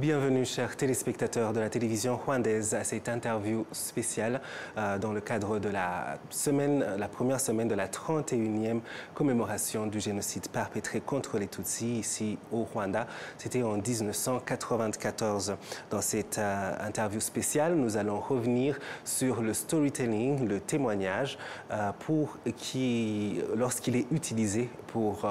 Bienvenue, chers téléspectateurs de la télévision rwandaise, à cette interview spéciale dans le cadre de la première semaine de la 31e commémoration du génocide perpétré contre les Tutsis ici au Rwanda. C'était en 1994. Dans cette interview spéciale, nous allons revenir sur le storytelling, le témoignage, lorsqu'il est utilisé pour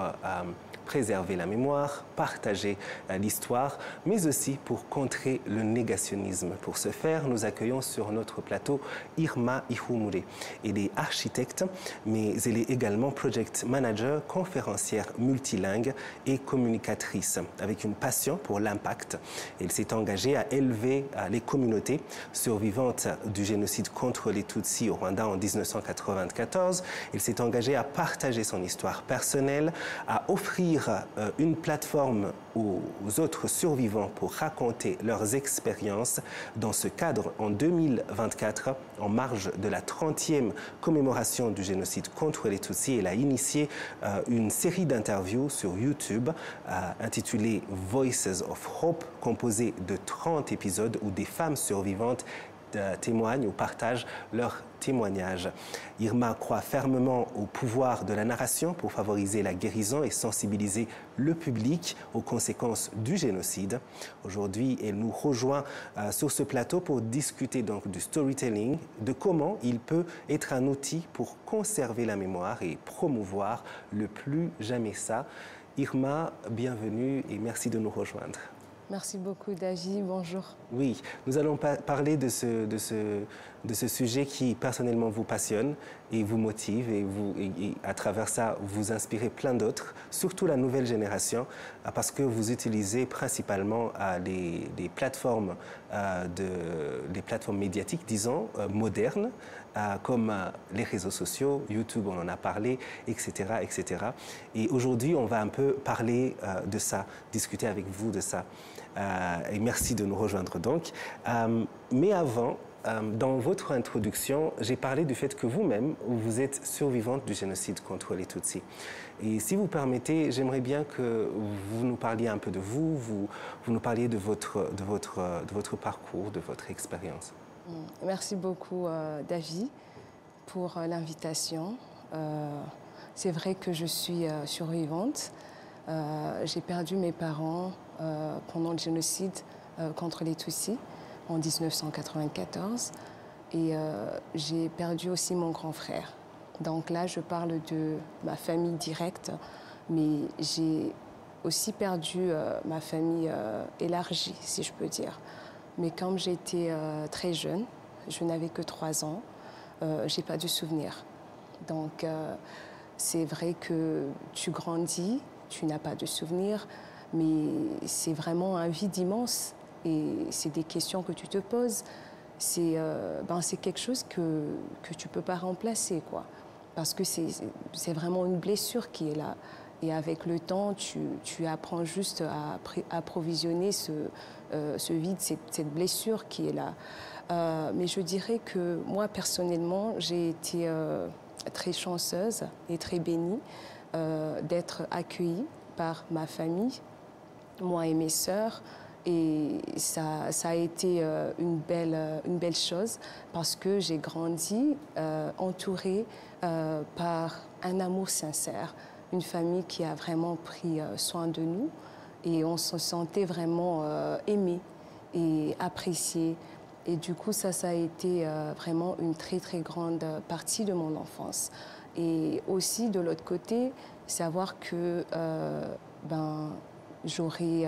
préserver la mémoire, partager l'histoire, mais aussi pour contrer le négationnisme. Pour ce faire, nous accueillons sur notre plateau Irma Ihumure. Elle est architecte, mais elle est également project manager, conférencière multilingue et communicatrice, avec une passion pour l'impact. Elle s'est engagée à élever les communautés survivantes du génocide contre les Tutsis au Rwanda en 1994. Elle s'est engagée à partager son histoire personnelle, à offrir une plateforme aux autres survivants pour raconter leurs expériences. Dans ce cadre, en 2024, en marge de la 30e commémoration du génocide contre les Tutsis, elle a initié une série d'interviews sur YouTube intitulée Voices of Hope, composée de 30 épisodes où des femmes survivantes témoignent ou partagent leurs témoignages. Irma croit fermement au pouvoir de la narration pour favoriser la guérison et sensibiliser le public aux conséquences du génocide. Aujourd'hui, elle nous rejoint sur ce plateau pour discuter donc du storytelling, de comment il peut être un outil pour conserver la mémoire et promouvoir le plus jamais ça. Irma, bienvenue et merci de nous rejoindre. Merci beaucoup, Daji. Bonjour. Oui, nous allons parler de ce sujet qui personnellement vous passionne et vous motive et à travers ça vous inspirez plein d'autres, surtout la nouvelle génération, parce que vous utilisez principalement des plateformes médiatiques, disons, modernes, comme les réseaux sociaux, YouTube, on en a parlé, etc., etc. Et aujourd'hui, on va un peu parler de ça, discuter avec vous de ça. Et merci de nous rejoindre donc. Mais avant, dans votre introduction, j'ai parlé du fait que vous-même, vous êtes survivante du génocide contre les Tutsis. Et si vous permettez, j'aimerais bien que vous nous parliez un peu de vous nous parliez de votre parcours, de votre expérience. Merci beaucoup, David, pour l'invitation. C'est vrai que je suis survivante. J'ai perdu mes parents pendant le génocide contre les Tutsis en 1994 et j'ai perdu aussi mon grand frère. Donc là, je parle de ma famille directe, mais j'ai aussi perdu ma famille élargie, si je peux dire. Mais comme j'étais très jeune, je n'avais que 3 ans, je n'ai pas de souvenirs. Donc c'est vrai que tu grandis, tu n'as pas de souvenirs, mais c'est vraiment un vide immense et c'est des questions que tu te poses. C'est quelque chose que tu ne peux pas remplacer, quoi. Parce que c'est vraiment une blessure qui est là. Et avec le temps, tu apprends juste à approvisionner ce vide, cette blessure qui est là. Mais je dirais que moi, personnellement, j'ai été très chanceuse et très bénie d'être accueillie par ma famille, moi et mes sœurs. Et ça a été une belle chose parce que j'ai grandi entourée par un amour sincère, une famille qui a vraiment pris soin de nous et on se sentait vraiment aimé et apprécié. Et du coup, ça a été vraiment une très, très grande partie de mon enfance. Et aussi, de l'autre côté, savoir que j'aurais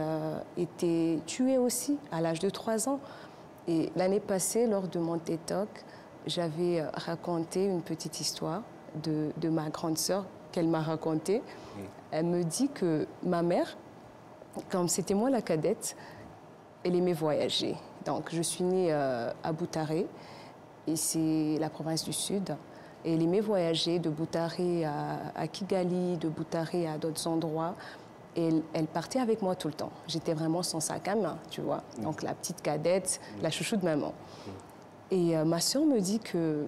été tuée aussi à l'âge de 3 ans. Et l'année passée, lors de mon TED Talk, j'avais raconté une petite histoire de ma grande sœur qu'elle m'a racontée. Elle me dit que ma mère, comme c'était moi la cadette, elle aimait voyager. Donc, je suis née à Butare, et c'est la province du Sud. Et elle aimait voyager de Butare à Kigali, de Butare à d'autres endroits. Et elle partait avec moi tout le temps. J'étais vraiment son sac à main, tu vois. Donc, la petite cadette, la chouchou de maman. Et ma sœur me dit que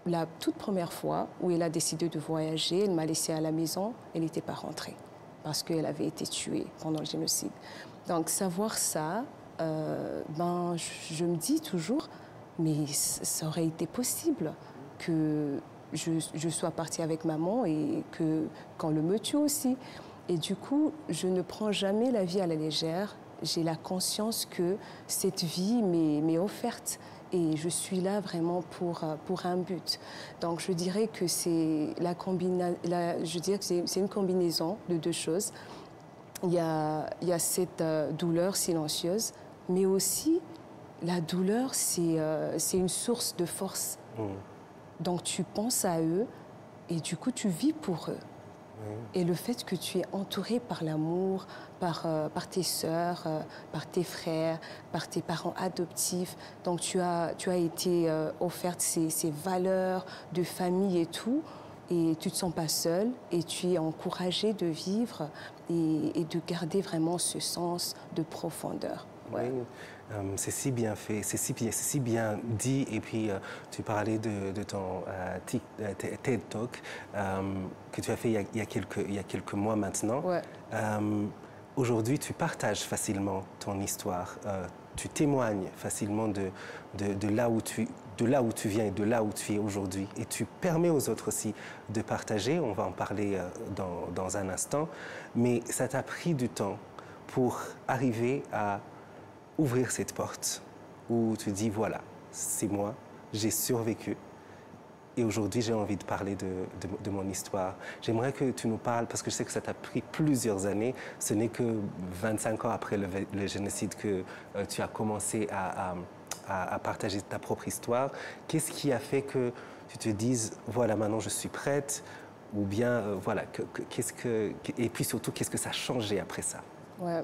la toute première fois où elle a décidé de voyager, elle m'a laissée à la maison, elle n'était pas rentrée parce qu'elle avait été tuée pendant le génocide. Donc, savoir ça, je me dis toujours, mais ça aurait été possible que je sois partie avec maman et qu'on me tue aussi. Et du coup, je ne prends jamais la vie à la légère. J'ai la conscience que cette vie m'est offerte et je suis là vraiment pour un but. Donc je dirais que c'est une combinaison de deux choses. Il y a cette douleur silencieuse, mais aussi la douleur, c'est une source de force. Donc tu penses à eux et du coup tu vis pour eux. Et le fait que tu es entouré par l'amour, par tes sœurs, par tes frères, par tes parents adoptifs, donc tu as été offerte ces valeurs de famille et tout, et tu ne te sens pas seule, et tu es encouragée de vivre et de garder vraiment ce sens de profondeur. Ouais. Oui. C'est si bien fait, c'est si bien dit. Et puis, tu parlais de ton TED Talk que tu as fait il y a quelques mois maintenant. Ouais. Aujourd'hui, tu partages facilement ton histoire. Tu témoignes facilement de là où tu viens et de là où tu es aujourd'hui. Et tu permets aux autres aussi de partager. On va en parler dans un instant. Mais ça t'a pris du temps pour arriver à ouvrir cette porte où tu dis, voilà, c'est moi, j'ai survécu et aujourd'hui j'ai envie de parler de mon histoire. J'aimerais que tu nous parles, parce que je sais que ça t'a pris plusieurs années, ce n'est que 25 ans après le génocide que tu as commencé à partager ta propre histoire. Qu'est-ce qui a fait que tu te dises, voilà, maintenant je suis prête, ou bien, voilà, et puis surtout, qu'est-ce que ça a changé après ça? Ouais.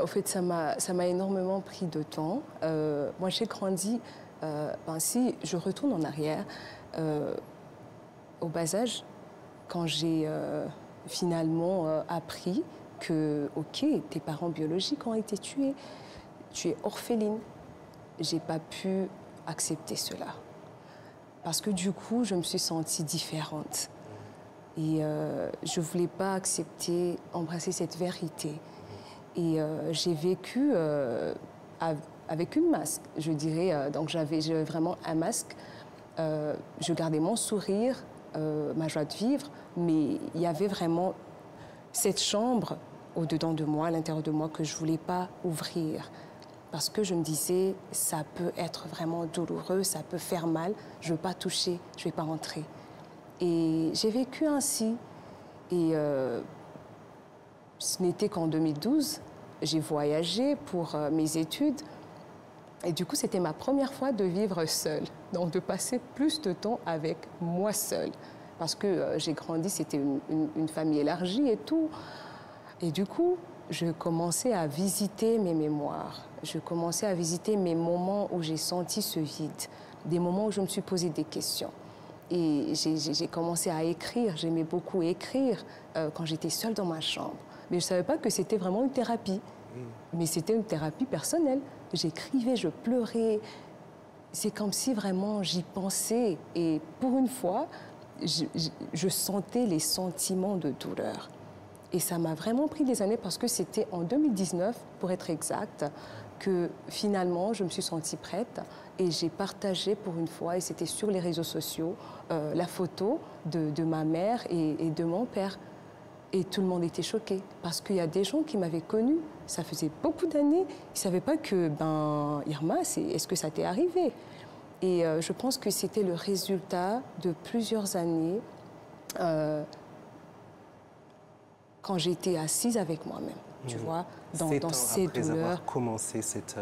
Au fait, ça m'a énormément pris de temps. Moi, j'ai grandi, si je retourne en arrière, au bas âge, quand j'ai finalement appris que, OK, tes parents biologiques ont été tués, tu es orpheline, j'ai pas pu accepter cela. Parce que du coup, je me suis sentie différente. Et je ne voulais pas embrasser cette vérité. Et j'ai vécu avec une masque, je dirais. Donc j'avais vraiment un masque. Je gardais mon sourire, ma joie de vivre, mais il y avait vraiment cette chambre au-dedans de moi, à l'intérieur de moi, que je ne voulais pas ouvrir. Parce que je me disais, ça peut être vraiment douloureux, ça peut faire mal, je ne veux pas toucher, je ne vais pas rentrer. Et j'ai vécu ainsi. Et ce n'était qu'en 2012, j'ai voyagé pour mes études. Et du coup, c'était ma première fois de vivre seule. Donc, de passer plus de temps avec moi seule. Parce que j'ai grandi, c'était une famille élargie et tout. Et du coup, je commençais à visiter mes mémoires. Je commençais à visiter mes moments où j'ai senti ce vide. Des moments où je me suis posé des questions. Et j'ai commencé à écrire. J'aimais beaucoup écrire quand j'étais seule dans ma chambre. Mais je ne savais pas que c'était vraiment une thérapie. Mais c'était une thérapie personnelle. J'écrivais, je pleurais. C'est comme si vraiment j'y pensais. Et pour une fois, je sentais les sentiments de douleur. Et ça m'a vraiment pris des années parce que c'était en 2019, pour être exact, que finalement je me suis sentie prête et j'ai partagé pour une fois, et c'était sur les réseaux sociaux, la photo de ma mère et de mon père. Et tout le monde était choqué parce qu'il y a des gens qui m'avaient connue, ça faisait beaucoup d'années, ils ne savaient pas que, Irma, est-ce que ça t'est arrivé? Et je pense que c'était le résultat de plusieurs années quand j'étais assise avec moi-même, tu vois, dans ces après douleurs. Avoir commencé cette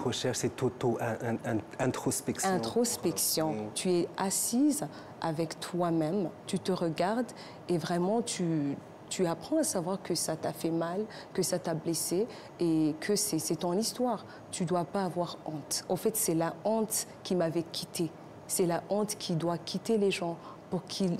recherche, cette auto-introspection. Introspection. Oui. Tu es assise avec toi-même, tu te regardes et vraiment tu apprends à savoir que ça t'a fait mal, que ça t'a blessé et que c'est ton histoire. Tu ne dois pas avoir honte. En fait, c'est la honte qui m'avait quittée. C'est la honte qui doit quitter les gens pour qu'ils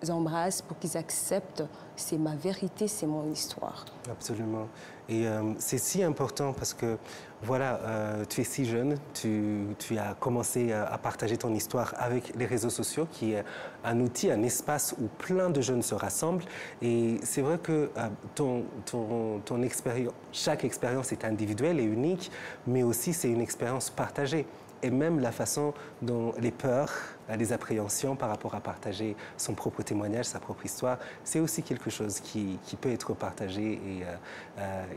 embrassent, pour qu'ils acceptent. C'est ma vérité, c'est mon histoire. Absolument. Et c'est si important parce que, voilà, tu es si jeune, tu as commencé à partager ton histoire avec les réseaux sociaux, qui est un outil, un espace où plein de jeunes se rassemblent. Et c'est vrai que ton expérience, chaque expérience est individuelle et unique, mais aussi c'est une expérience partagée. Et même la façon dont les peurs, les appréhensions par rapport à partager son propre témoignage, sa propre histoire, c'est aussi quelque chose qui peut être partagé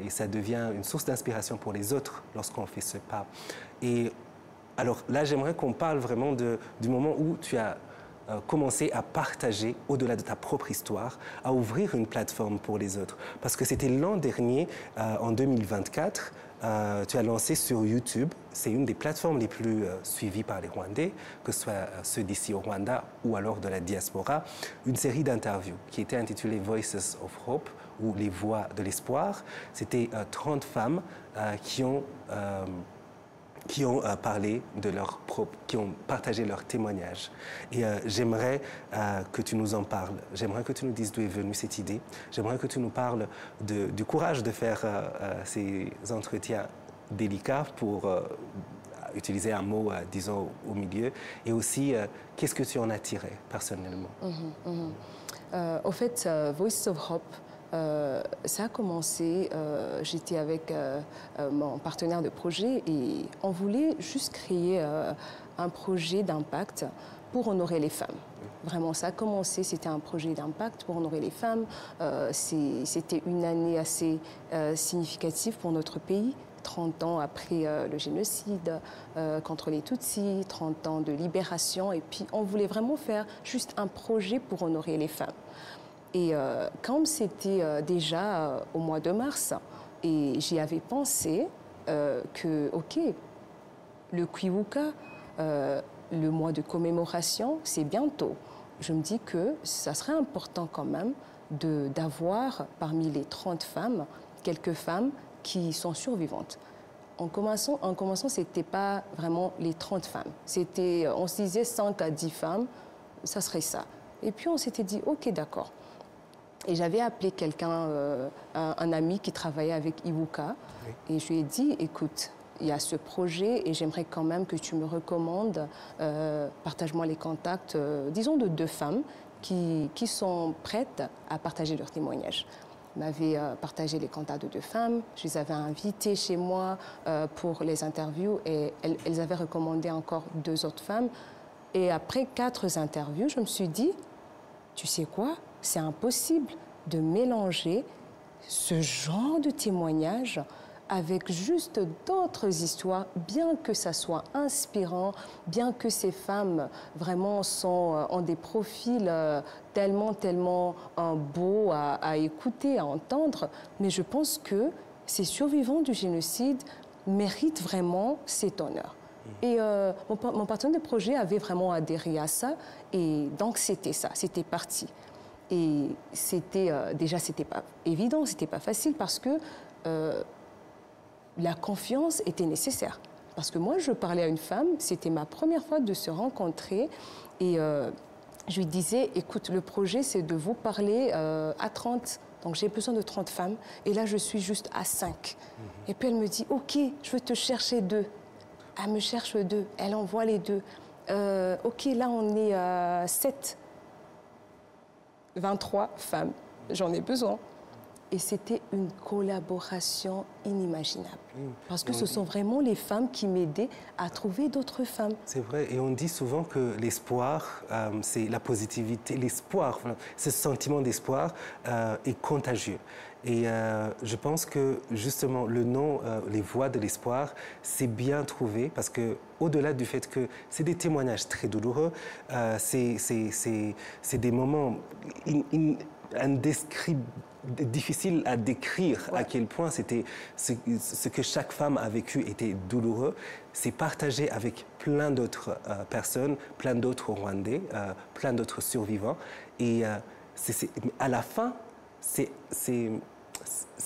et ça devient une source d'inspiration pour les autres lorsqu'on fait ce pas. Et alors là, j'aimerais qu'on parle vraiment du moment où tu as commencé à partager, au-delà de ta propre histoire, à ouvrir une plateforme pour les autres. Parce que c'était l'an dernier, en 2024, tu as lancé sur YouTube, c'est une des plateformes les plus suivies par les Rwandais, que ce soit ceux d'ici au Rwanda ou alors de la diaspora, une série d'interviews qui était intitulée Voices of Hope, ou Les Voix de l'Espoir. C'était 30 femmes qui ont parlé de leur propre, qui ont partagé leur témoignage. Et j'aimerais que tu nous en parles. J'aimerais que tu nous dises d'où est venue cette idée. J'aimerais que tu nous parles du courage de faire ces entretiens délicats pour utiliser un mot, disons, au milieu. Et aussi, qu'est-ce que tu en as tiré personnellement? Au fait, Voice of Hope, ça a commencé, j'étais avec mon partenaire de projet et on voulait juste créer un projet d'impact pour honorer les femmes. Vraiment, ça a commencé, c'était un projet d'impact pour honorer les femmes. C'était une année assez significative pour notre pays. 30 ans après le génocide contre les Tutsis, 30 ans de libération. Et puis, on voulait vraiment faire juste un projet pour honorer les femmes. Et comme c'était déjà au mois de mars, et j'y avais pensé que, OK, le Kwibuka, le mois de commémoration, c'est bientôt. Je me dis que ça serait important quand même d'avoir parmi les 30 femmes, quelques femmes qui sont survivantes. En commençant, ce n'était pas vraiment les 30 femmes. On se disait 5 à 10 femmes, ça serait ça. Et puis on s'était dit, OK, d'accord. Et j'avais appelé quelqu'un, un ami qui travaillait avec Ibuka, oui. Et je lui ai dit, écoute, il y a ce projet et j'aimerais quand même que tu me recommandes, partage-moi les contacts, disons de 2 femmes qui sont prêtes à partager leur témoignage. M'avait partagé les contacts de 2 femmes. Je les avais invitées chez moi pour les interviews et elles avaient recommandé encore 2 autres femmes. Et après 4 interviews, je me suis dit, tu sais quoi, c'est impossible de mélanger ce genre de témoignage avec juste d'autres histoires, bien que ça soit inspirant, bien que ces femmes vraiment ont des profils tellement beaux à écouter, à entendre. Mais je pense que ces survivants du génocide méritent vraiment cet honneur. Et mon partenaire de projet avait vraiment adhéré à ça, et donc c'était ça, c'était parti. Et déjà, c'était pas évident, c'était pas facile parce que la confiance était nécessaire. Parce que moi, je parlais à une femme, c'était ma première fois de se rencontrer et je lui disais, écoute, le projet, c'est de vous parler à 30, donc j'ai besoin de 30 femmes et là, je suis juste à 5. Et puis elle me dit, OK, je vais te chercher 2. Elle me cherche 2, elle envoie les 2. OK, là, on est à 7. 23 femmes, j'en ai besoin. Et c'était une collaboration inimaginable. Parce que ce sont vraiment les femmes qui m'aidaient à trouver d'autres femmes. C'est vrai, et on dit souvent que l'espoir, c'est la positivité. L'espoir, ce sentiment d'espoir est contagieux. Et je pense que justement le nom Les Voix de l'Espoir, c'est bien trouvé parce que au-delà du fait que c'est des témoignages très douloureux, c'est des moments difficile à décrire, ouais. À quel point c'était ce que chaque femme a vécu était douloureux. C'est partagé avec plein d'autres personnes, plein d'autres Rwandais, plein d'autres survivants. Et à la fin, c'est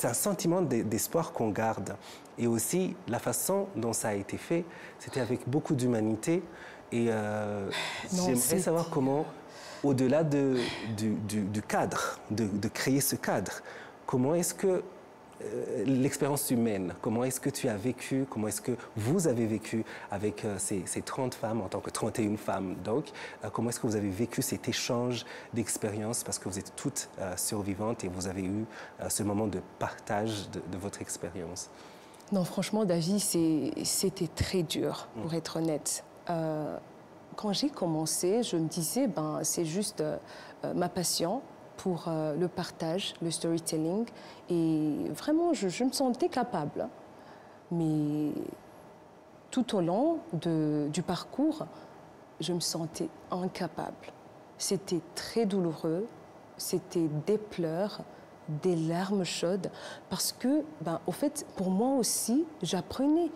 un sentiment d'espoir qu'on garde. Et aussi, la façon dont ça a été fait, c'était avec beaucoup d'humanité. Et j'aimerais savoir comment, au-delà du cadre, de créer ce cadre, comment est-ce que l'expérience humaine, comment est-ce que tu as vécu, comment est-ce que vous avez vécu avec ces 30 femmes en tant que 31 femmes, donc comment est-ce que vous avez vécu cet échange d'expériences parce que vous êtes toutes survivantes et vous avez eu ce moment de partage de votre expérience? Non, franchement, David, c'était très dur, pour être honnête. Quand j'ai commencé, je me disais, c'est juste ma passion pour le partage, le storytelling. Et vraiment, je me sentais capable. Mais tout au long du parcours, je me sentais incapable. C'était très douloureux, c'était des pleurs, des larmes chaudes, parce que, au fait, pour moi aussi, j'apprenais.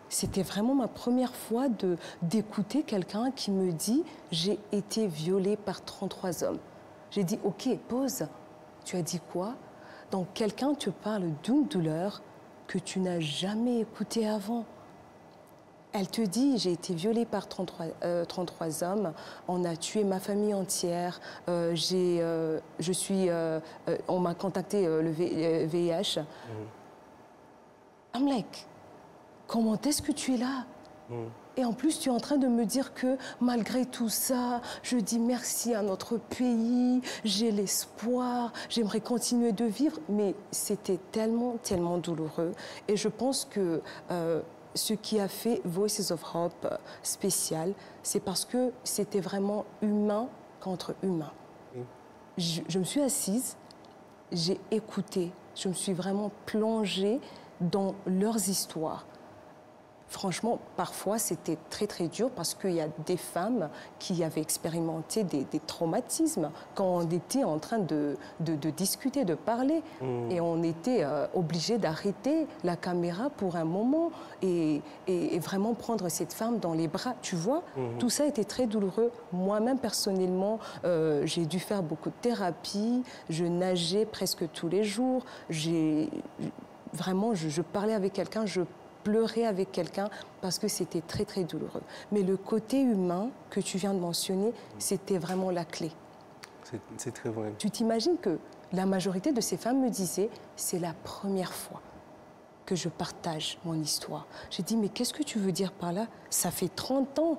C'était vraiment ma première fois d'écouter quelqu'un qui me dit « J'ai été violée par 33 hommes ». J'ai dit « Ok, pause. Tu as dit quoi ?» Donc, quelqu'un te parle d'une douleur que tu n'as jamais écoutée avant. Elle te dit « J'ai été violée par 33 hommes, on a tué ma famille entière, on m'a contacté le VIH. I'm like, comment est-ce que tu es là? Et en plus, tu es en train de me dire que malgré tout ça, je dis merci à notre pays, j'ai l'espoir, j'aimerais continuer de vivre. Mais c'était tellement, tellement douloureux. Et je pense que ce qui a fait Voices of Hope spécial, c'est parce que c'était vraiment humain contre humain. Je me suis assise, j'ai écouté, je me suis vraiment plongée dans leurs histoires. Franchement, parfois, c'était très, très dur parce qu'il y a des femmes qui avaient expérimenté des traumatismes quand on était en train de discuter, de parler. Et on était obligé d'arrêter la caméra pour un moment et vraiment prendre cette femme dans les bras. Tu vois, tout ça était très douloureux. Moi-même, personnellement, j'ai dû faire beaucoup de thérapie. Je nageais presque tous les jours. Vraiment, je parlais avec quelqu'un, je pleurer avec quelqu'un parce que c'était très, très douloureux. Mais le côté humain que tu viens de mentionner, c'était vraiment la clé. C'est très vrai. Tu t'imagines que la majorité de ces femmes me disaient « c'est la première fois que je partage mon histoire ». J'ai dit « mais qu'est-ce que tu veux dire par là? Ça fait 30 ans.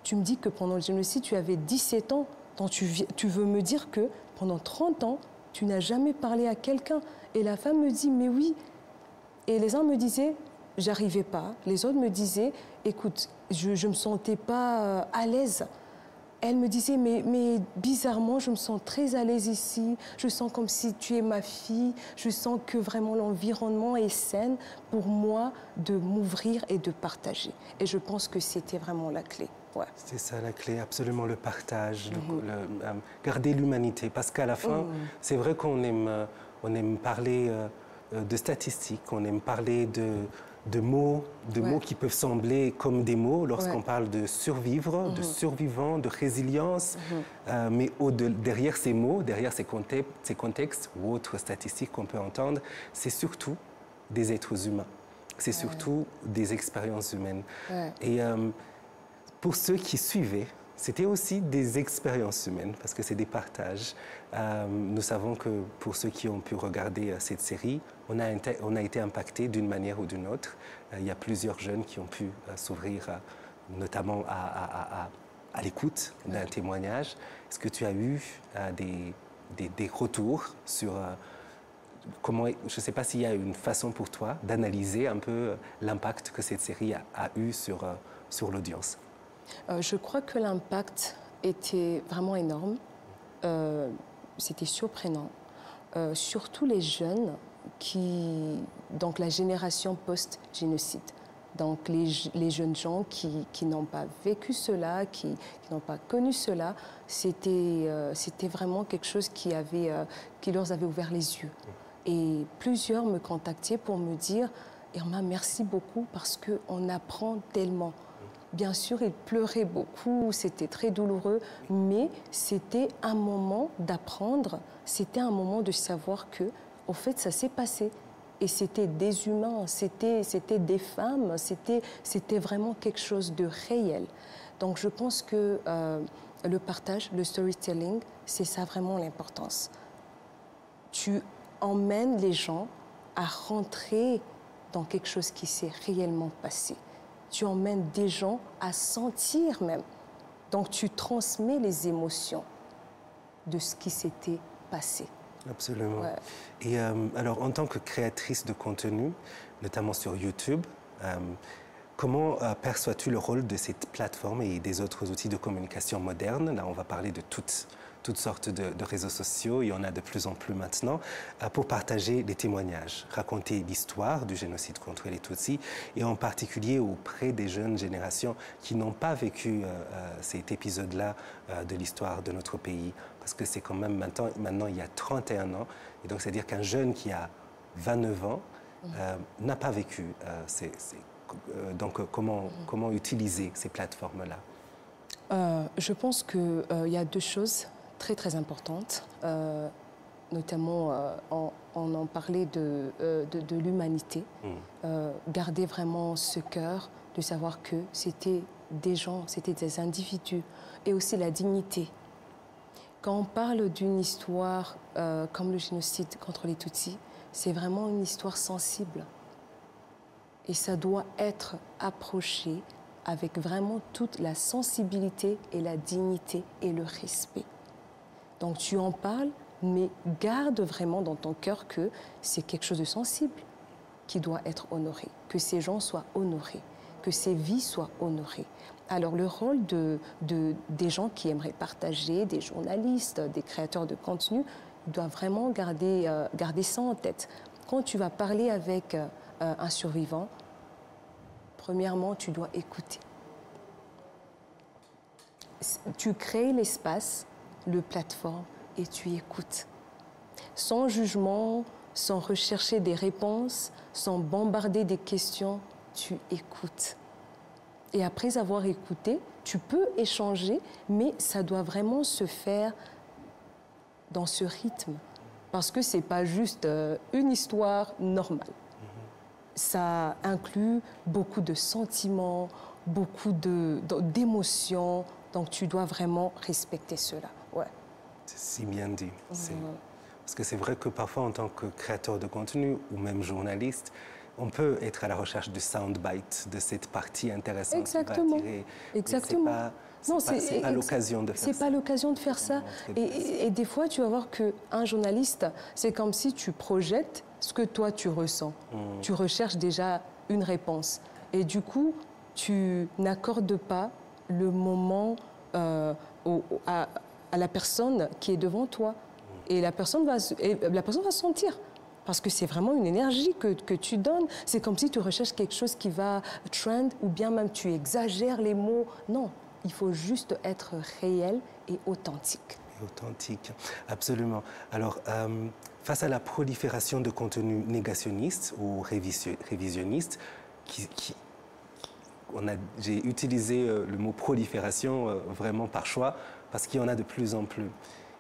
Tu me dis que pendant le génocide, tu avais 17 ans. Donc tu veux me dire que pendant 30 ans, tu n'as jamais parlé à quelqu'un ?» Et la femme me dit « mais oui ». Et les uns me disaient j'arrivais pas. Les autres me disaient, écoute, je me sentais pas à l'aise. Elle me disait, mais bizarrement, je me sens très à l'aise ici. Je sens comme si tu es ma fille. Je sens que vraiment l'environnement est sain pour moi de m'ouvrir et de partager. Et je pense que c'était vraiment la clé. Ouais. C'est ça la clé, absolument le partage, garder l'humanité. Parce qu'à la fin, c'est vrai qu'on aime parler de statistiques, on aime parler de mots qui peuvent sembler comme des mots lorsqu'on parle de survivre, de survivants, de résilience. Mais derrière ces mots, derrière ces contextes ou autres statistiques qu'on peut entendre, c'est surtout des êtres humains. C'est surtout des expériences humaines. Et pour ceux qui suivaient, c'était aussi des expériences humaines, parce que c'est des partages. Nous savons que pour ceux qui ont pu regarder cette série, on a été impactés d'une manière ou d'une autre. Il y a plusieurs jeunes qui ont pu s'ouvrir, notamment à l'écoute d'un témoignage. Est-ce que tu as eu des retours sur comment, je ne sais pas s'il y a une façon pour toi d'analyser un peu l'impact que cette série a eu sur l'audience? Je crois que l'impact était vraiment énorme. C'était surprenant. Surtout les jeunes donc la génération post-génocide. Donc les jeunes gens qui n'ont pas vécu cela, qui n'ont pas connu cela, c'était vraiment quelque chose qui leur avait ouvert les yeux. Et plusieurs me contactaient pour me dire « Irma, merci beaucoup parce qu'on apprend tellement ». Bien sûr, ils pleuraient beaucoup, c'était très douloureux, mais c'était un moment d'apprendre, c'était un moment de savoir que, au fait, ça s'est passé. Et c'était des humains, c'était des femmes, c'était vraiment quelque chose de réel. Donc je pense que le partage, le storytelling, c'est ça vraiment l'importance. Tu emmènes les gens à rentrer dans quelque chose qui s'est réellement passé. Tu emmènes des gens à sentir même. Donc tu transmets les émotions de ce qui s'était passé. Absolument. Ouais. Et alors, en tant que créatrice de contenu, notamment sur YouTube, comment perçois-tu le rôle de cette plateforme et des autres outils de communication modernes? Là, on va parler de toutes sortes de réseaux sociaux, il y en a de plus en plus maintenant, pour partager des témoignages, raconter l'histoire du génocide contre les Tutsis, et en particulier auprès des jeunes générations qui n'ont pas vécu cet épisode-là de l'histoire de notre pays. Parce que c'est quand même maintenant, il y a 31 ans, et donc c'est-à-dire qu'un jeune qui a 29 ans n'a pas vécu donc comment utiliser ces plateformes-là? Je pense qu'il y a deux choses très très importantes, notamment on en parlait de l'humanité, garder vraiment ce cœur de savoir que c'était des gens, c'était des individus, et aussi la dignité. Quand on parle d'une histoire comme le génocide contre les Tutsis, c'est vraiment une histoire sensible. Et ça doit être approché avec vraiment toute la sensibilité et la dignité et le respect. Donc tu en parles, mais garde vraiment dans ton cœur que c'est quelque chose de sensible qui doit être honoré, que ces gens soient honorés, que ces vies soient honorées. Alors le rôle des gens qui aimeraient partager, des journalistes, des créateurs de contenu, doivent vraiment garder ça en tête. Quand tu vas parler avec un survivant, premièrement, tu dois écouter. Tu crées l'espace, le plateforme, et tu écoutes. Sans jugement, sans rechercher des réponses, sans bombarder des questions, tu écoutes. Et après avoir écouté, tu peux échanger, mais ça doit vraiment se faire dans ce rythme. Parce que ce n'est pas juste une histoire normale. Ça inclut beaucoup de sentiments, beaucoup d'émotions. Donc tu dois vraiment respecter cela. Ouais. C'est si bien dit. Parce que c'est vrai que parfois, en tant que créateur de contenu ou même journaliste, on peut être à la recherche du soundbite, de cette partie intéressante. Exactement. Qui va attirer. Exactement. C'est pas l'occasion de faire ça. C'est pas l'occasion de faire ça. Et des fois, tu vas voir qu'un journaliste, c'est comme si tu projettes ce que toi, tu ressens. Tu recherches déjà une réponse. Et du coup, tu n'accordes pas le moment à la personne qui est devant toi. Et la personne va sentir. Parce que c'est vraiment une énergie que tu donnes. C'est comme si tu recherches quelque chose qui va trend ou bien même tu exagères les mots. Non, il faut juste être réel et authentique. Authentique, absolument. Alors, face à la prolifération de contenus négationnistes ou révisionnistes, j'ai utilisé le mot prolifération vraiment par choix, parce qu'il y en a de plus en plus.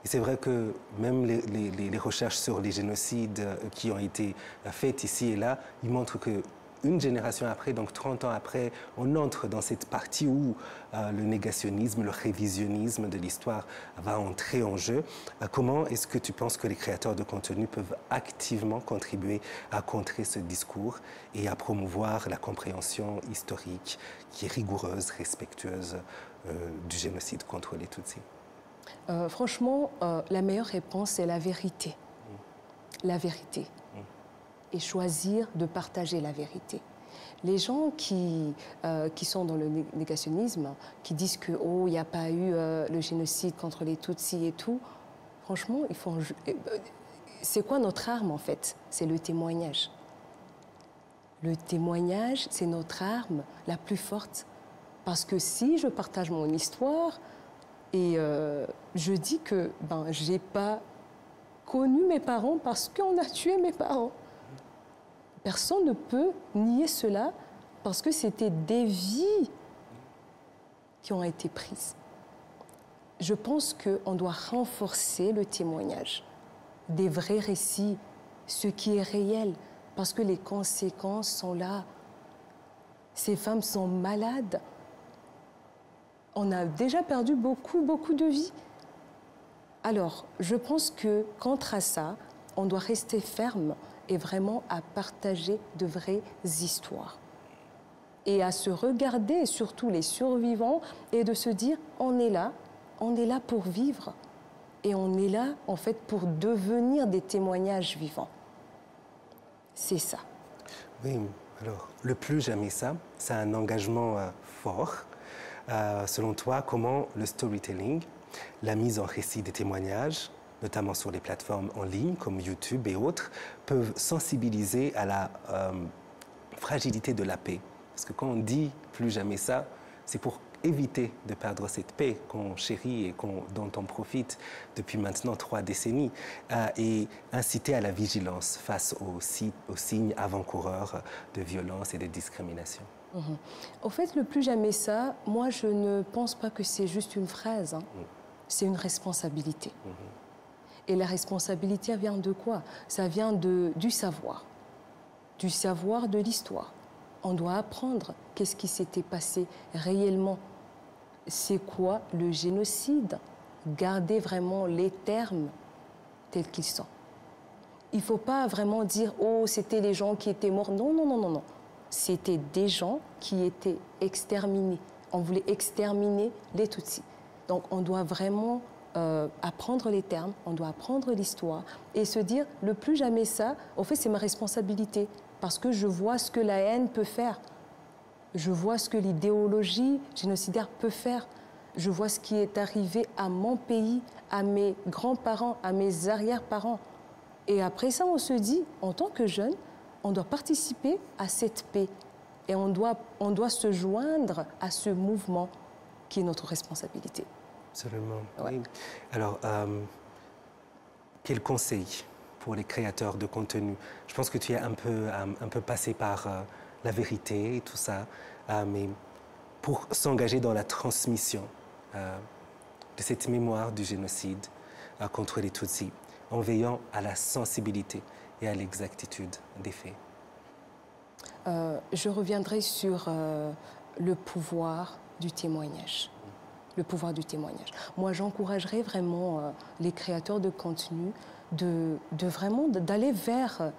Et c'est vrai que même les recherches sur les génocides qui ont été faites ici et là, ils montrent qu'une génération après, donc 30 ans après, on entre dans cette partie où le négationnisme, le révisionnisme de l'histoire va entrer en jeu. Comment est-ce que tu penses que les créateurs de contenu peuvent activement contribuer à contrer ce discours et à promouvoir la compréhension historique qui est rigoureuse, respectueuse du génocide contre les Tutsis? Franchement, la meilleure réponse, c'est la vérité. La vérité. Et choisir de partager la vérité. Les gens qui sont dans le négationnisme, qui disent que il n'y a pas eu le génocide contre les Tutsis et tout, franchement, c'est quoi notre arme en fait? C'est le témoignage. Le témoignage, c'est notre arme la plus forte. Parce que si je partage mon histoire et je dis que je n'ai pas connu mes parents parce qu'on a tué mes parents, personne ne peut nier cela parce que c'était des vies qui ont été prises. Je pense qu'on doit renforcer le témoignage des vrais récits, ce qui est réel, parce que les conséquences sont là. Ces femmes sont malades. On a déjà perdu beaucoup de vies. Alors, je pense que contre ça, on doit rester ferme et vraiment à partager de vraies histoires. Et à se regarder, surtout les survivants, et de se dire, on est là pour vivre. Et on est là, en fait, pour devenir des témoignages vivants. C'est ça. Oui, alors, le plus jamais ça, c'est un engagement fort. Selon toi, comment le storytelling, la mise en récit des témoignages, notamment sur les plateformes en ligne comme YouTube et autres, peuvent sensibiliser à la fragilité de la paix? Parce que quand on dit plus jamais ça, c'est pour éviter de perdre cette paix qu'on chérit et dont on profite depuis maintenant 3 décennies, et inciter à la vigilance face aux signes avant-coureurs de violence et de discrimination. Au fait, le plus jamais ça, moi je ne pense pas que c'est juste une phrase, hein. C'est une responsabilité. Et la responsabilité vient de quoi? Ça vient du savoir de l'histoire. On doit apprendre qu'est-ce qui s'était passé réellement. C'est quoi le génocide? Garder vraiment les termes tels qu'ils sont. Il ne faut pas vraiment dire « Oh, c'était les gens qui étaient morts ». Non, non, non, non, non. C'était des gens qui étaient exterminés. On voulait exterminer les Tutsis. Donc, on doit vraiment apprendre les termes, on doit apprendre l'histoire et se dire « Le plus jamais ça, en fait, c'est ma responsabilité ». Parce que je vois ce que la haine peut faire. Je vois ce que l'idéologie génocidaire peut faire. Je vois ce qui est arrivé à mon pays, à mes grands-parents, à mes arrière-parents. Et après ça, on se dit, en tant que jeune, on doit participer à cette paix. Et on doit se joindre à ce mouvement qui est notre responsabilité. Absolument, ouais. Oui. Alors, quel conseil pour les créateurs de contenu? Je pense que tu es un peu passé par la vérité et tout ça, mais pour s'engager dans la transmission de cette mémoire du génocide contre les Tutsis, en veillant à la sensibilité et à l'exactitude des faits. Je reviendrai sur le pouvoir du témoignage. Le pouvoir du témoignage. Moi, j'encouragerais vraiment les créateurs de contenu d'aller vers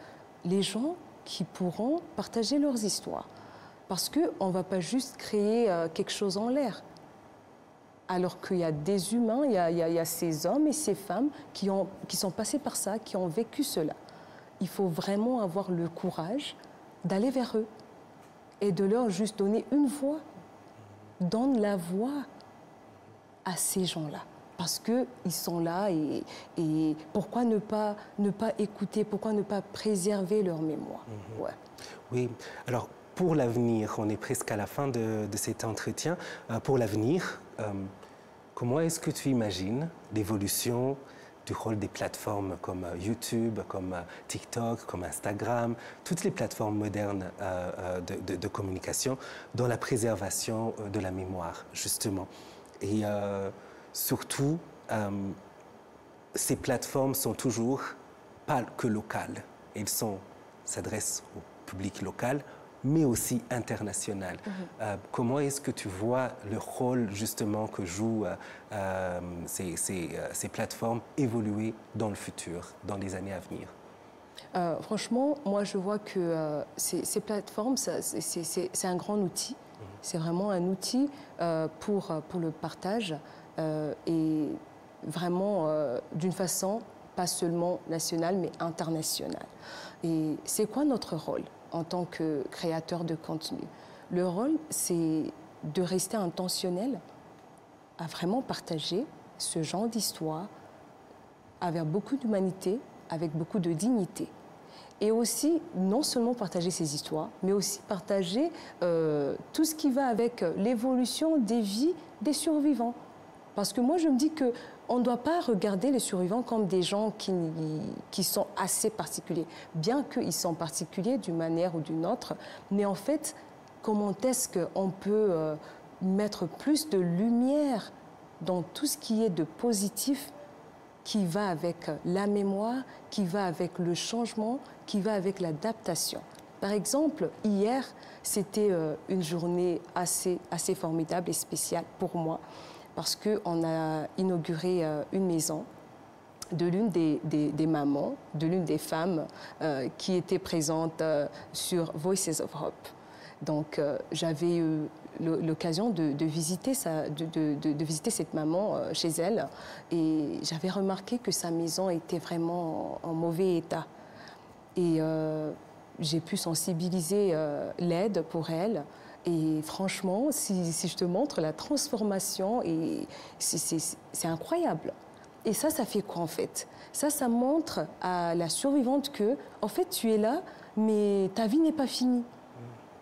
les gens qui pourront partager leurs histoires. Parce qu'on ne va pas juste créer quelque chose en l'air. Alors qu'il y a des humains, il y a ces hommes et ces femmes qui sont passés par ça, qui ont vécu cela. Il faut vraiment avoir le courage d'aller vers eux et de leur juste donner une voix. Donne la voix à ces gens-là. Parce qu'ils sont là et pourquoi ne pas écouter, pourquoi ne pas préserver leur mémoire? Ouais. Oui, alors pour l'avenir, on est presque à la fin de cet entretien. Pour l'avenir, comment est-ce que tu imagines l'évolution du rôle des plateformes comme YouTube, comme TikTok, comme Instagram, toutes les plateformes modernes de communication dans la préservation de la mémoire, justement? Et surtout, ces plateformes sont toujours pas que locales. Elles s'adressent au public local, mais aussi international. Comment est-ce que tu vois le rôle justement que jouent ces plateformes évoluer dans le futur, dans les années à venir? Franchement, moi je vois que ces plateformes, c'est un grand outil. C'est vraiment un outil pour le partage et vraiment d'une façon pas seulement nationale mais internationale. Et c'est quoi notre rôle en tant que créateur de contenu? Le rôle, c'est de rester intentionnel à vraiment partager ce genre d'histoire avec beaucoup d'humanité, avec beaucoup de dignité. Et aussi, non seulement partager ces histoires, mais aussi partager tout ce qui va avec l'évolution des vies des survivants. Parce que moi, je me dis qu'on ne doit pas regarder les survivants comme des gens qui sont assez particuliers, bien qu'ils sont particuliers d'une manière ou d'une autre. Mais en fait, comment est-ce qu'on peut mettre plus de lumière dans tout ce qui est de positif qui va avec la mémoire, qui va avec le changement, qui va avec l'adaptation. Par exemple, hier, c'était une journée assez formidable et spéciale pour moi parce qu'on a inauguré une maison de l'une des mamans, de l'une des femmes qui étaient présentes sur Voices of Hope. Donc, j'avais eu l'occasion de visiter cette maman chez elle et j'avais remarqué que sa maison était vraiment en mauvais état. Et j'ai pu sensibiliser l'aide pour elle. Et franchement, si je te montre la transformation, c'est incroyable. Et ça fait quoi en fait? Ça montre à la survivante que, en fait, tu es là, mais ta vie n'est pas finie.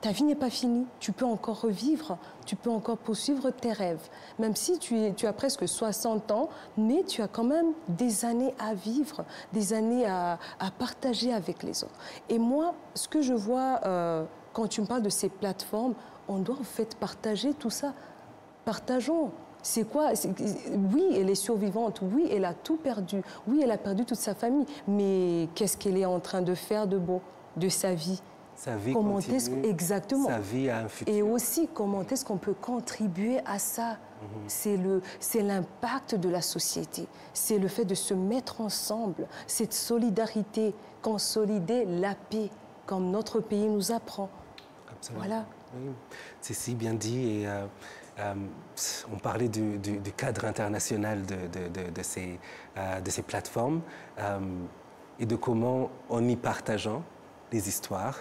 Ta vie n'est pas finie. Tu peux encore revivre, tu peux encore poursuivre tes rêves. Même si tu as presque 60 ans, mais tu as quand même des années à vivre, des années à partager avec les autres. Et moi, ce que je vois quand tu me parles de ces plateformes, on doit en fait partager tout ça. Partageons. C'est quoi? Oui, elle est survivante. Oui, elle a tout perdu. Oui, elle a perdu toute sa famille. Mais qu'est-ce qu'elle est en train de faire de beau de sa vie? Sa vie comment continue. Exactement. Sa vie a un futur. Et aussi, comment est-ce qu'on peut contribuer à ça? C'est l'impact de la société. C'est le fait de se mettre ensemble. Cette solidarité, consolider la paix, comme notre pays nous apprend. Absolument. Voilà. Oui. C'est si bien dit. Et on parlait du cadre international de ces plateformes et de comment, en y partageant les histoires,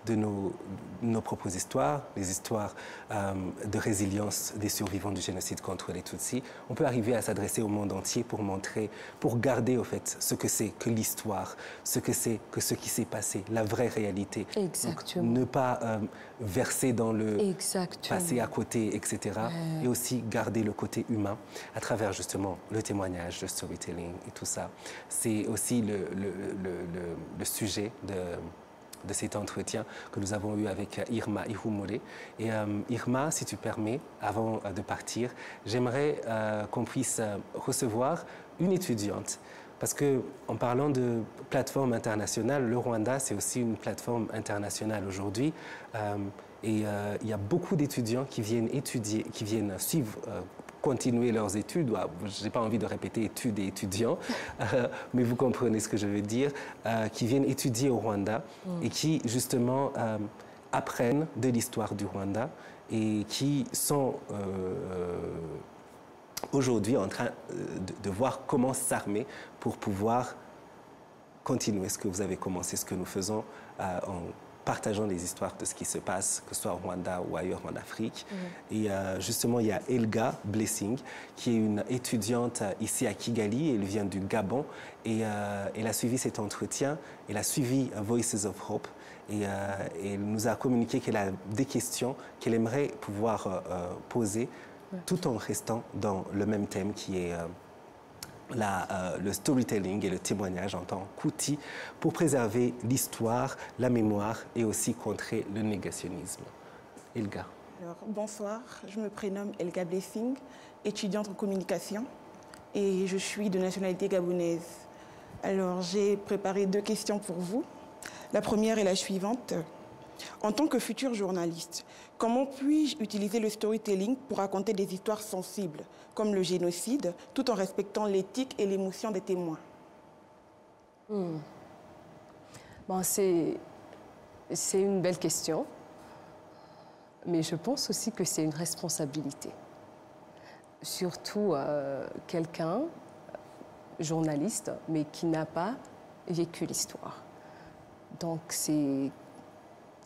de nos propres histoires, les histoires de résilience des survivants du génocide contre les Tutsis, on peut arriver à s'adresser au monde entier pour montrer, pour garder au fait ce que c'est que l'histoire, ce que c'est que ce qui s'est passé, la vraie réalité. Exactement. Donc, ne pas verser dans le Exactement. passer à côté, etc. Et aussi garder le côté humain à travers justement le témoignage, le storytelling et tout ça. C'est aussi le sujet de cet entretien que nous avons eu avec Irma Ihumure. Et Irma, si tu permets, avant de partir, j'aimerais qu'on puisse recevoir une étudiante. Parce qu'en parlant de plateforme internationale, le Rwanda, c'est aussi une plateforme internationale aujourd'hui. Et il y a beaucoup d'étudiants qui viennent étudier, qui viennent suivre, continuer leurs études. Je n'ai pas envie de répéter études et étudiants, mais vous comprenez ce que je veux dire, qui viennent étudier au Rwanda et qui, justement, apprennent de l'histoire du Rwanda et qui sont aujourd'hui en train de voir comment s'armer pour pouvoir continuer ce que vous avez commencé, ce que nous faisons en partageant les histoires de ce qui se passe, que ce soit au Rwanda ou ailleurs en Afrique. Et justement, il y a Elga Blessing, qui est une étudiante ici à Kigali. Elle vient du Gabon et elle a suivi cet entretien. Elle a suivi Voices of Hope et elle nous a communiqué qu'elle a des questions qu'elle aimerait pouvoir poser tout en restant dans le même thème qui est le storytelling et le témoignage en tant qu'outil pour préserver l'histoire, la mémoire et aussi contrer le négationnisme. Elga. Alors, bonsoir, je me prénomme Elga Blessing, étudiante en communication et je suis de nationalité gabonaise. Alors, j'ai préparé 2 questions pour vous. La première est la suivante. En tant que futur journaliste, comment puis-je utiliser le storytelling pour raconter des histoires sensibles, comme le génocide, tout en respectant l'éthique et l'émotion des témoins? Bon, c'est une belle question, mais je pense aussi que c'est une responsabilité. Surtout quelqu'un, journaliste, mais qui n'a pas vécu l'histoire. Donc c'est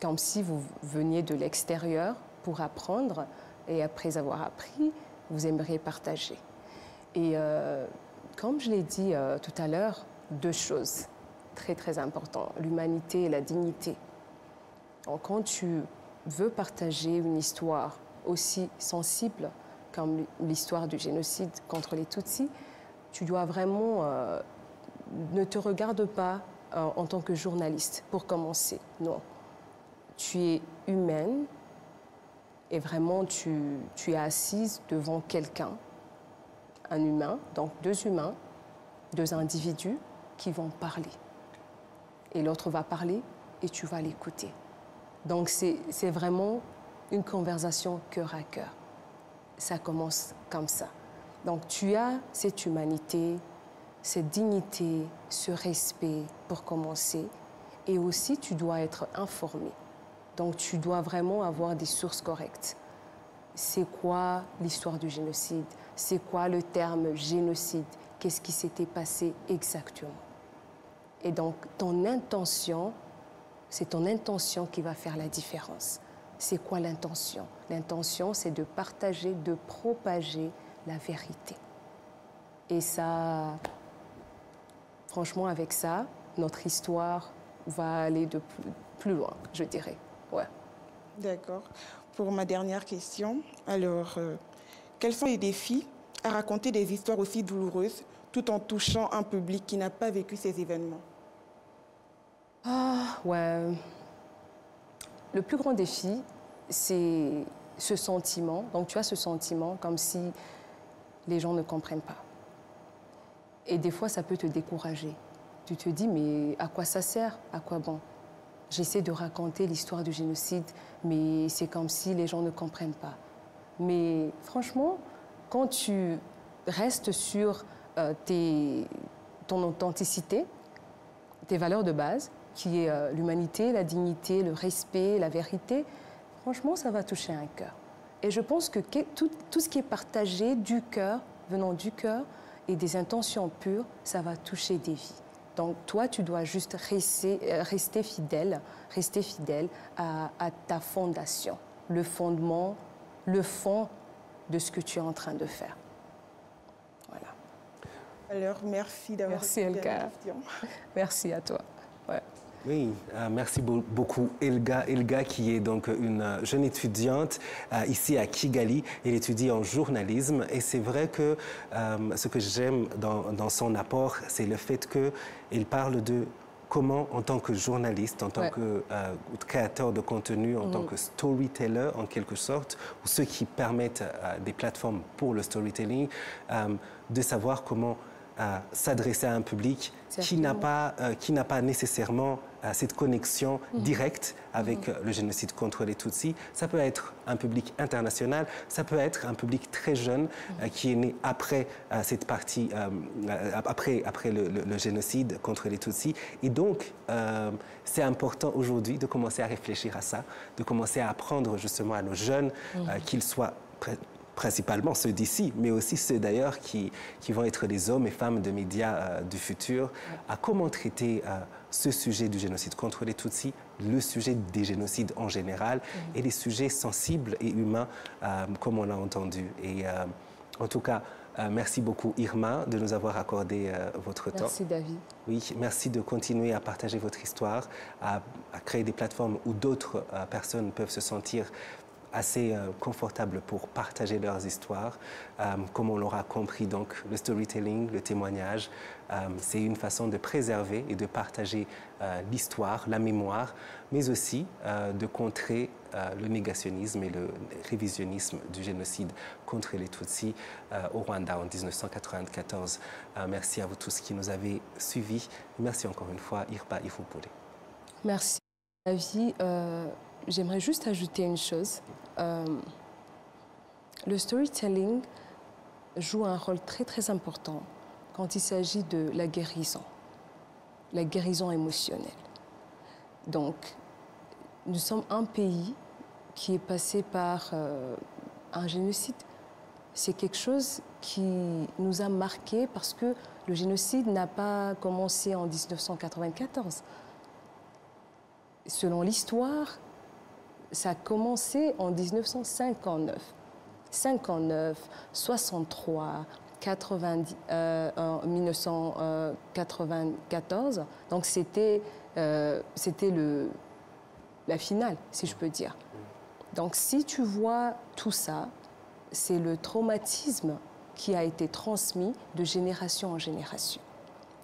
comme si vous veniez de l'extérieur pour apprendre et après avoir appris, vous aimeriez partager. Et comme je l'ai dit tout à l'heure, 2 choses très très importantes, l'humanité et la dignité. Donc, quand tu veux partager une histoire aussi sensible comme l'histoire du génocide contre les Tutsis, tu dois vraiment ne te regarde pas en tant que journaliste pour commencer, non. Tu es humaine et vraiment tu es assise devant quelqu'un, un humain, donc 2 humains, 2 individus qui vont parler. Et l'autre va parler et tu vas l'écouter. Donc c'est vraiment une conversation cœur à cœur. Ça commence comme ça. Donc tu as cette humanité, cette dignité, ce respect pour commencer. Et aussi, tu dois être informé. Donc tu dois vraiment avoir des sources correctes. C'est quoi l'histoire du génocide? C'est quoi le terme génocide? Qu'est-ce qui s'était passé exactement? Et donc, ton intention, c'est ton intention qui va faire la différence. C'est quoi l'intention? L'intention, c'est de partager, de propager la vérité. Et ça, franchement, avec ça, notre histoire va aller de plus loin, je dirais. Ouais. D'accord. Pour ma dernière question, alors, quels sont les défis à raconter des histoires aussi douloureuses tout en touchant un public qui n'a pas vécu ces événements? Ah, ouais. Le plus grand défi, c'est ce sentiment. Donc, tu as ce sentiment comme si les gens ne comprennent pas. Et des fois, ça peut te décourager. Tu te dis, mais à quoi ça sert? À quoi bon? J'essaie de raconter l'histoire du génocide, mais c'est comme si les gens ne comprennent pas. Mais franchement, quand tu restes sur ton authenticité, tes valeurs de base, qui est l'humanité, la dignité, le respect, la vérité, franchement, ça va toucher un cœur. Et je pense que tout ce qui est partagé du cœur, venant du cœur, et des intentions pures, ça va toucher des vies. Donc toi, tu dois juste rester fidèle à ta fondation, le fondement, le fond de ce que tu es en train de faire. Voilà. Alors, merci d'avoir répondu à la question. Merci à toi. Ouais. Oui, merci beaucoup Elga. Elga qui est donc une jeune étudiante ici à Kigali. Elle étudie en journalisme et c'est vrai que ce que j'aime dans son apport, c'est le fait qu'elle parle de comment, en tant que journaliste, en tant que créateur de contenu, en tant que storyteller en quelque sorte, ou ceux qui permettent des plateformes pour le storytelling, de savoir comment s'adresser à un public qui n'a pas nécessairement cette connexion directe avec le génocide contre les Tutsis. Ça peut être un public international, ça peut être un public très jeune qui est né après cette partie, après le génocide contre les Tutsis. Et donc, c'est important aujourd'hui de commencer à réfléchir à ça, de commencer à apprendre justement à nos jeunes qu'ils soient principalement ceux d'ici, mais aussi ceux d'ailleurs qui vont être les hommes et femmes de médias du futur, à comment traiter ce sujet du génocide contre les Tutsis, le sujet des génocides en général, et les sujets sensibles et humains, comme on l'a entendu. Et en tout cas, merci beaucoup Irma de nous avoir accordé votre temps. Merci David. Oui, merci de continuer à partager votre histoire, à créer des plateformes où d'autres personnes peuvent se sentir assez confortables pour partager leurs histoires. Comme on l'aura compris, donc, le storytelling, le témoignage, c'est une façon de préserver et de partager l'histoire, la mémoire, mais aussi de contrer le négationnisme et le révisionnisme du génocide contre les Tutsis au Rwanda en 1994. Merci à vous tous qui nous avez suivis. Merci encore une fois, Irba Ifupole. Merci. David, j'aimerais juste ajouter une chose. Le storytelling joue un rôle très très important quand il s'agit de la guérison émotionnelle. Donc, nous sommes un pays qui est passé par un génocide. C'est quelque chose qui nous a marqué parce que le génocide n'a pas commencé en 1994. Selon l'histoire, ça a commencé en 1959. 59, 63, 90, 1994. Donc c'était la finale, si je peux dire. Donc si tu vois tout ça, c'est le traumatisme qui a été transmis de génération en génération.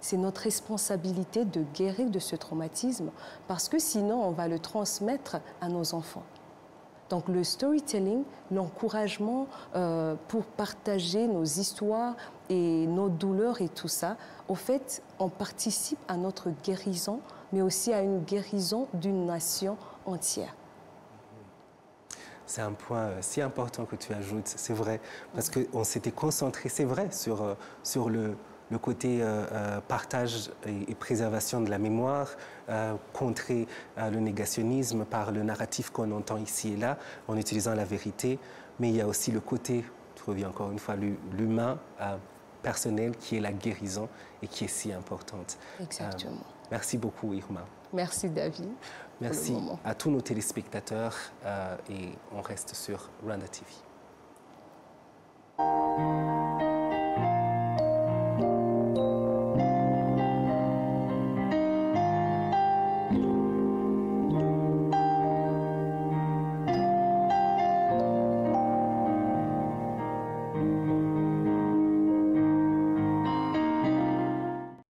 C'est notre responsabilité de guérir de ce traumatisme parce que sinon, on va le transmettre à nos enfants. Donc le storytelling, l'encouragement pour partager nos histoires et nos douleurs et tout ça, au fait, on participe à notre guérison, mais aussi à une guérison d'une nation entière. C'est un point si important que tu ajoutes, c'est vrai, parce qu'on s'était concentré, c'est vrai, sur le côté partage et préservation de la mémoire, contrer le négationnisme par le narratif qu'on entend ici et là, en utilisant la vérité, mais il y a aussi le côté, je reviens encore une fois, l'humain personnel qui est la guérison et qui est si importante. Exactement. Merci beaucoup, Irma. Merci, David. Merci à tous nos téléspectateurs et on reste sur Rwanda TV.